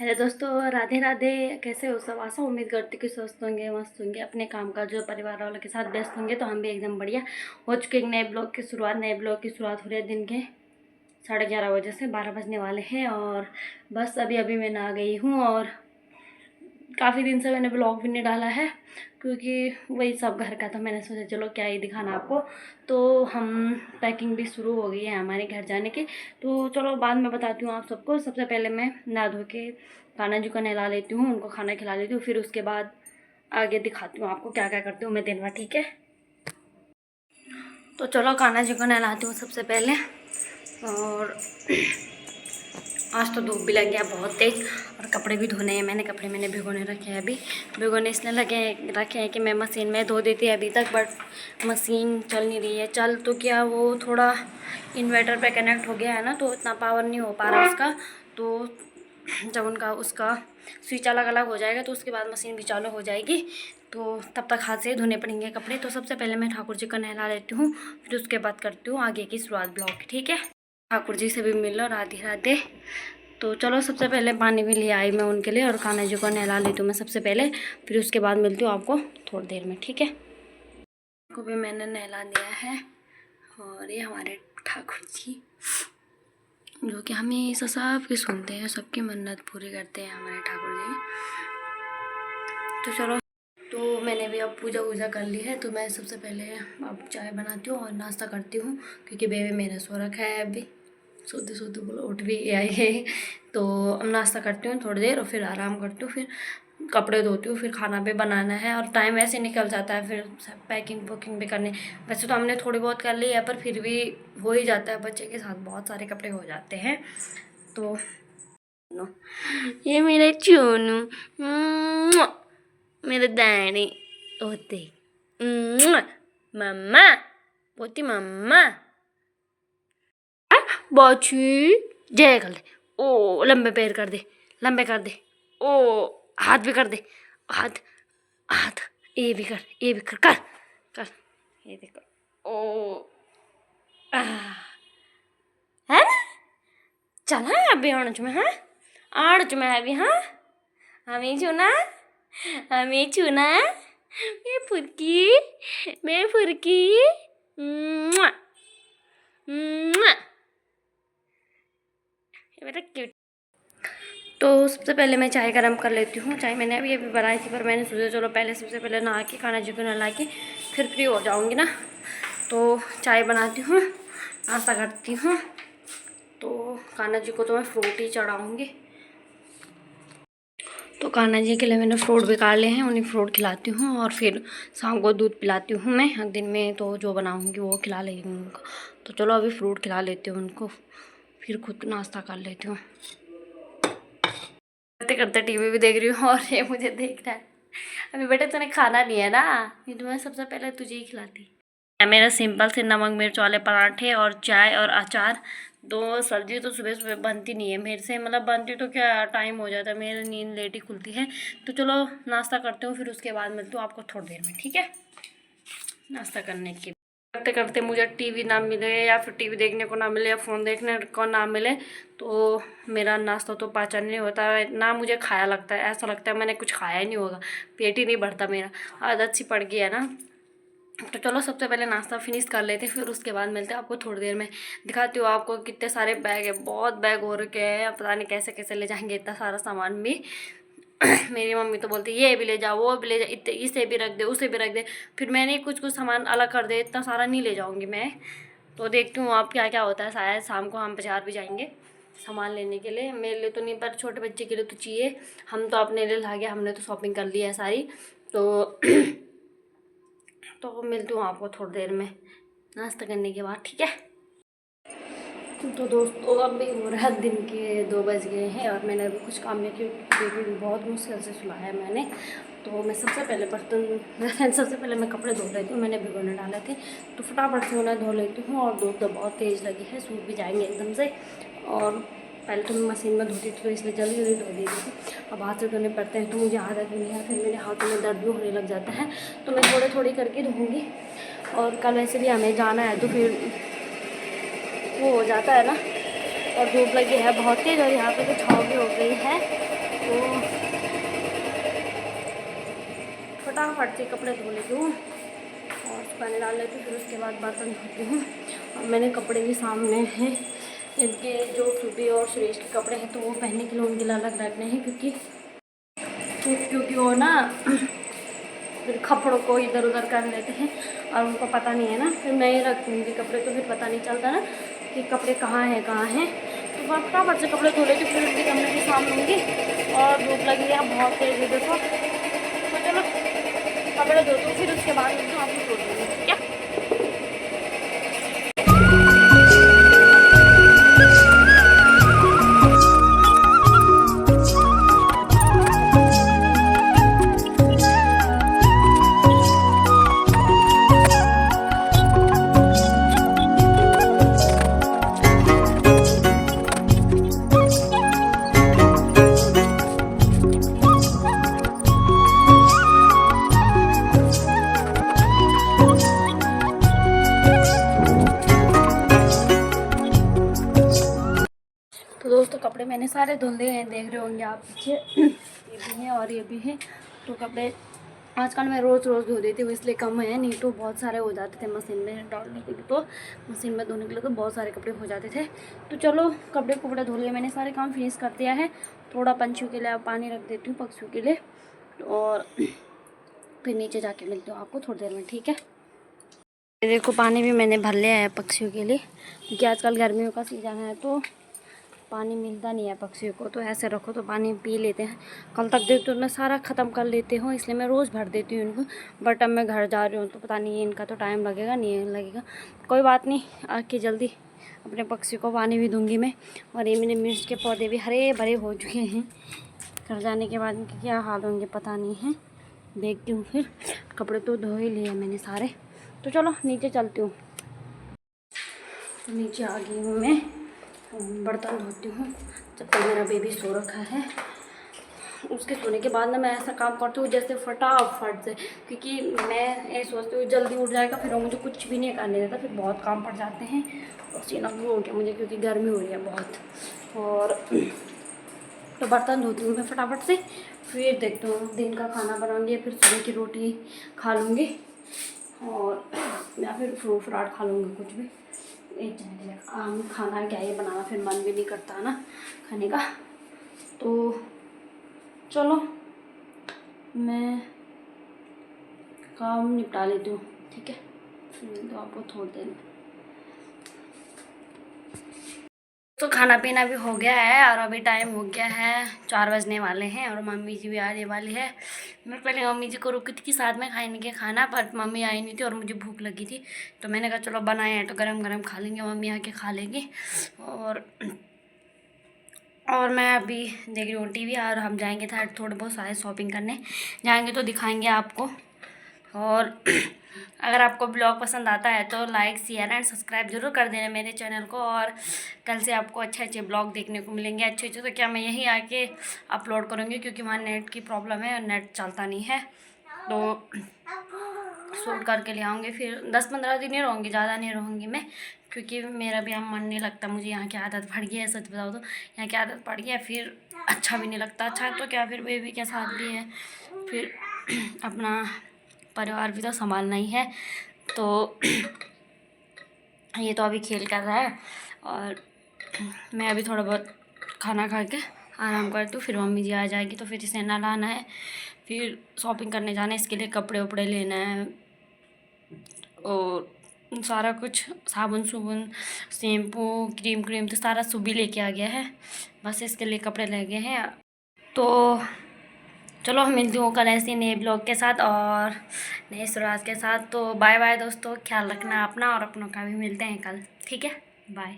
Hello दोस्तों, राधे राधे। कैसे हो सब? आशा उम्मीद करती कि स्वस्थ होंगे, मस्त होंगे, अपने काम काज जो परिवार वालों के साथ व्यस्त होंगे। तो हम भी एकदम बढ़िया हो चुके। एक नए ब्लॉग की शुरुआत हो रही है दिन के 11:30 बजे से। 12 बजने वाले हैं और बस अभी मैं नहा गई हूँ। और काफ़ी दिन से मैंने ब्लॉग भी नहीं डाला है क्योंकि वही सब घर का था। मैंने सोचा चलो क्या ही दिखाना आपको। तो हम पैकिंग भी शुरू हो गई है हमारे घर जाने की। तो चलो बाद में बताती हूँ आप सबको। सबसे पहले मैं नहा धो के कान्हा जी को नहला लेती हूँ, उनको खाना खिला लेती हूँ, फिर उसके बाद आगे दिखाती हूँ आपको क्या क्या करती हूँ मैं दिन भर। ठीक है, तो चलो कान्हा जी को नहलाती हूँ सबसे पहले। और आज तो धूप भी लग गया बहुत तेज और कपड़े भी धोने हैं मैंने। कपड़े मैंने भिगोने रखे हैं। अभी भिगोने इसलिए रखे हैं कि मैं मशीन में धो देती है अभी तक, बट मशीन चल नहीं रही है। चल तो क्या, वो थोड़ा इन्वर्टर पे कनेक्ट हो गया है ना, तो इतना पावर नहीं हो पा रहा उसका। तो जब उसका स्विच अलग अलग हो जाएगा तो उसके बाद मशीन भी चालू हो जाएगी। तो तब तक हाथ से धोने पड़ेंगे कपड़े। तो सबसे पहले मैं ठाकुर जी को नहला लेती हूँ, फिर उसके बाद करती हूँ आगे की शुरुआत ब्लॉग की। ठीक है, ठाकुर जी से भी मिल लो, राधे राधे। तो चलो सबसे पहले पानी भी ले आई मैं उनके लिए और कान्हा जी को नहला लेती हूँ मैं सबसे पहले, फिर उसके बाद मिलती हूँ आपको थोड़ी देर में। ठीक है, को भी मैंने नहला दिया है। और ये हमारे ठाकुर जी जो कि हमेशा सबकी सुनते हैं, सबकी मन्नत पूरी करते हैं हमारे ठाकुर जी। तो चलो, तो मैंने भी अब पूजा वूजा कर ली है। तो मैं सबसे पहले अब चाय बनाती हूँ और नाश्ता करती हूँ क्योंकि बेबी मेरा सो रखा है अभी। सोते सोते बोलो उठ भी आई है। तो अब नाश्ता करती हूँ थोड़ी देर और फिर आराम करती हूँ, फिर कपड़े धोती हूँ, फिर खाना भी बनाना है और टाइम ऐसे निकल जाता है। फिर पैकिंग वुकिंग भी करने, वैसे तो हमने थोड़ी बहुत कर ली है पर फिर भी हो ही जाता है, बच्चे के साथ बहुत सारे कपड़े हो जाते हैं। तो ये मेरा चोनू, मेरा डैडी होते मम्मा, पोती मम्मा बाछी जय कर दे। ओ लंबे पैर कर दे, लंबे कर दे। ओ हाथ भी कर दे, हाथ हाथ ये भी कर, ये भी कर कर कर, ये देखो। ओ है ना, चल हाँ अभी आड़ में, हाँ आड़ में अभी, हाँ हमें चुना, हमें चुना, मैं फुरकी मुआ, मुआ। बेटा क्यूट। तो सबसे पहले मैं चाय गरम कर लेती हूँ। चाय मैंने अभी बनाई थी पर मैंने सोचा चलो पहले सबसे पहले नहा के कान्हा जी को नहला के फिर फ्री हो जाऊँगी ना। तो चाय बनाती हूँ, नाश्ता करती हूँ। तो कान्हा जी को तो मैं फ्रूट ही चढ़ाऊँगी। तो कान्हा जी के लिए मैंने फ्रूट भी काट लिए हैं, उन्हीं फ्रूट खिलाती हूँ और फिर शाम को दूध पिलाती हूँ मैं। दिन में तो जो बनाऊँगी वो खिला लेती हूँ उनको। तो चलो अभी फ्रूट खिला लेती हूँ उनको, फिर खुद नाश्ता कर लेती हूँ। करते करते टीवी भी देख रही हूँ और ये मुझे देख रहा है। अभी बेटा तूने खाना नहीं है ना, ये तो मैं सबसे पहले तुझे ही खिलाती। मेरा सिंपल से नमक मिर्च वाले पराठे और चाय और अचार। दो सब्जी तो सुबह सुबह बनती नहीं है मेरे से, मतलब बनती तो क्या टाइम हो जाता है, मेरी नींद लेट ही खुलती है। तो चलो नाश्ता करते हूँ, फिर उसके बाद मिलती हूँ आपको थोड़ी देर में। ठीक है, नाश्ता करने की करते करते मुझे टीवी ना मिले या फिर टीवी देखने को ना मिले या फ़ोन देखने को ना मिले तो मेरा नाश्ता तो पाचन नहीं होता है ना, मुझे खाया लगता है। ऐसा लगता है मैंने कुछ खाया ही नहीं होगा, पेट ही नहीं भरता मेरा, आदत सी पड़ गई है ना। तो चलो सबसे पहले नाश्ता फिनिश कर लेते हैं, फिर उसके बाद मिलते हैं आपको थोड़ी देर में। दिखाती हूँ आपको कितने सारे बैग है, बहुत बैग हो रखे हैं, पता नहीं कैसे कैसे ले जाएंगे इतना सारा सामान भी। मेरी मम्मी तो बोलती ये भी ले जाओ, वो भी ले जाओ, इतने इसे भी रख दे, उसे भी रख दे। फिर मैंने कुछ कुछ सामान अलग कर दे, इतना सारा नहीं ले जाऊँगी मैं। तो देखती हूँ आप क्या क्या होता है। शायद शाम को हम बाजार भी जाएंगे सामान लेने के लिए। मेरे लिए तो नहीं पर छोटे बच्चे के लिए तो चाहिए। हम तो अपने लिए ला गया, हमने तो शॉपिंग कर ली है सारी। तो तो मिलती हूँ आपको थोड़ी देर में नाश्ता करने के बाद। ठीक है, तो दोस्तों अभी हो रहा है दिन के 2 बज गए हैं और मैंने अभी कुछ काम नहीं किया क्योंकि बहुत मुश्किल से सुलाया है मैंने। तो मैं सबसे पहले सबसे पहले मैं कपड़े धो लेती हूँ, मैंने भिगोने डाले थे तो फटाफट से उन्हें धो लेती हूँ। और धूप तो बहुत तेज़ लगी है, सूख भी जाएंगे एकदम से। और पहले तो मैं मशीन में धोती थी तो इसलिए जल्दी जल्दी धो दी थी। अब हाथ से धोने पड़ते हैं तो मुझे आदत भी नहीं है, फिर मेरे हाथों में दर्द भी होने लग जाता है। तो मैं थोड़े थोड़ी करके धोऊँगी। और कल वैसे भी हमें जाना है तो फिर वो हो जाता है ना। और धूप लगी है बहुत तेज़ और यहाँ पे तो छाँव भी हो गई है। फटाफट से कपड़े धो लेती हूँ और पानी डाल लेती हूँ, फिर उसके बाद बर्तन धोती हूँ। और मैंने कपड़े भी सामने हैं, इनके जो सुबी और सुरेश के कपड़े हैं तो वो पहनने के लिए उनके लिए अलग रखने हैं, क्योंकि वो ना फिर कपड़ों को इधर उधर कर लेते हैं और उनको पता नहीं है ना, फिर मैं ही रखती हूँ उनके कपड़े, तो फिर पता नहीं चलता ना कि कपड़े कहाँ हैं। तो मैं फटाफट से कपड़े धो लेती हूँ, फिर उनके कमरे भी साम लूँगी। और धूप लगी है बहुत तेज़ है देखो, तो चलो कपड़े धोती हूँ, फिर उसके बाद आपको धो दूँगी क्या। तो दोस्तों कपड़े मैंने सारे धुल दिए हैं, देख रहे होंगे आप पीछे, ये भी हैं और ये भी हैं। तो कपड़े आजकल मैं रोज़ धो देती हूँ, इसलिए कम है, नहीं तो बहुत सारे हो जाते थे मशीन में डालने के लिए, तो मशीन में धोने के लिए तो बहुत सारे कपड़े हो जाते थे। तो चलो कपड़े धो लिए मैंने, सारे काम फिनिश कर दिया है। थोड़ा पंछियों के लिए पानी रख देती हूँ, पक्षियों के लिए, और फिर नीचे जाके मिलती हूँ आपको थोड़ी देर में, ठीक है। देखो पानी भी मैंने भर लिया है पक्षियों के लिए, क्योंकि आजकल गर्मियों का सीज़न है तो पानी मिलता नहीं है पक्षियों को, तो ऐसे रखो तो पानी पी लेते हैं। कल तक देख तो मैं सारा ख़त्म कर लेती हूँ, इसलिए मैं रोज़ भर देती हूँ इनको। बट अब मैं घर जा रही हूँ तो पता नहीं है, इनका तो टाइम लगेगा नहीं लगेगा, कोई बात नहीं, आके जल्दी अपने पक्षियों को पानी भी दूँगी मैं। और ये मेरे मिर्च के पौधे भी हरे भरे हो चुके हैं, घर जाने के बाद इनके क्या हाल होंगे पता नहीं है, देखती हूँ। फिर कपड़े तो धो ही लिए मैंने सारे, तो चलो नीचे चलती हूँ। तो नीचे आ गई हूँ मैं, बर्तन धोती हूँ जब तक मेरा बेबी सो रखा है। उसके सोने के बाद ना मैं ऐसा काम करती हूँ जैसे फटाफट से, क्योंकि मैं ये सोचती हूँ जल्दी उठ जाएगा, फिर वो मुझे कुछ भी नहीं करने देता, फिर बहुत काम पड़ जाते हैं। पसीना भी हो गया मुझे, क्योंकि गर्मी हो रही है बहुत। और तो बर्तन धोती हूँ मैं फटाफट से, फिर देखती हूँ दिन का खाना बनाऊँगी, फिर सुबह की रोटी खा लूँगी, और या फिर फ्रूट फ्राट खा लूँगी कुछ भी। एक आम खाना क्या ही बनाना, फिर मन भी नहीं करता ना खाने का। तो चलो मैं काम निपटा लेती हूँ, ठीक है, तो आपको थोड़ी देर में। तो खाना पीना भी हो गया है और अभी टाइम हो गया है 4 बजने वाले हैं, और मम्मी जी भी आने वाली है। मैं पहले मम्मी जी को रुकी थी कि साथ में खाएंगे खाना, पर मम्मी आई नहीं थी और मुझे भूख लगी थी, तो मैंने कहा चलो बनाए हैं तो गरम गरम खा लेंगे, मम्मी आके खा लेंगी। और मैं अभी देख रही हूँ टीवी, और हम जाएंगे था थोड़े बहुत सारे शॉपिंग करने जाएंगे, तो दिखाएंगे आपको। और अगर आपको ब्लॉग पसंद आता है तो लाइक शेयर एंड सब्सक्राइब जरूर कर देना मेरे चैनल को। और कल से आपको अच्छे अच्छे ब्लॉग देखने को मिलेंगे, अच्छे तो क्या मैं यहीं आके अपलोड करूँगी, क्योंकि वहाँ नेट की प्रॉब्लम है और नेट चलता नहीं है, तो शूट करके ले आऊँगी। फिर 10-15 दिन ही रहूँगी, ज़्यादा नहीं रहूँगी मैं, क्योंकि मेरा भी यहाँ मन नहीं लगता, मुझे यहाँ की आदत पड़ गई है, सच बताओ तो यहाँ की आदत पड़ गई है, फिर अच्छा भी नहीं लगता। अच्छा तो क्या, फिर बेबी के साथ भी है, फिर अपना परिवार भी तो संभालना ही है। तो ये तो अभी खेल कर रहा है, और मैं अभी थोड़ा बहुत खाना खा के आराम करती हूँ, फिर मम्मी जी आ जाएगी तो फिर इसे नहलाना है, फिर शॉपिंग करने जाना है, इसके लिए कपड़े वपड़े लेना है, और सारा कुछ साबुन सुबुन शैम्पू क्रीम तो सारा सुबह लेके आ गया है, बस इसके लिए कपड़े ले गए हैं। तो चलो हम मिलती हूँ कल ऐसे नए ब्लॉग के साथ और नए शुरुआत के साथ। तो बाय बाय दोस्तों, ख्याल रखना अपना और अपनों का भी, मिलते हैं कल, ठीक है, बाय।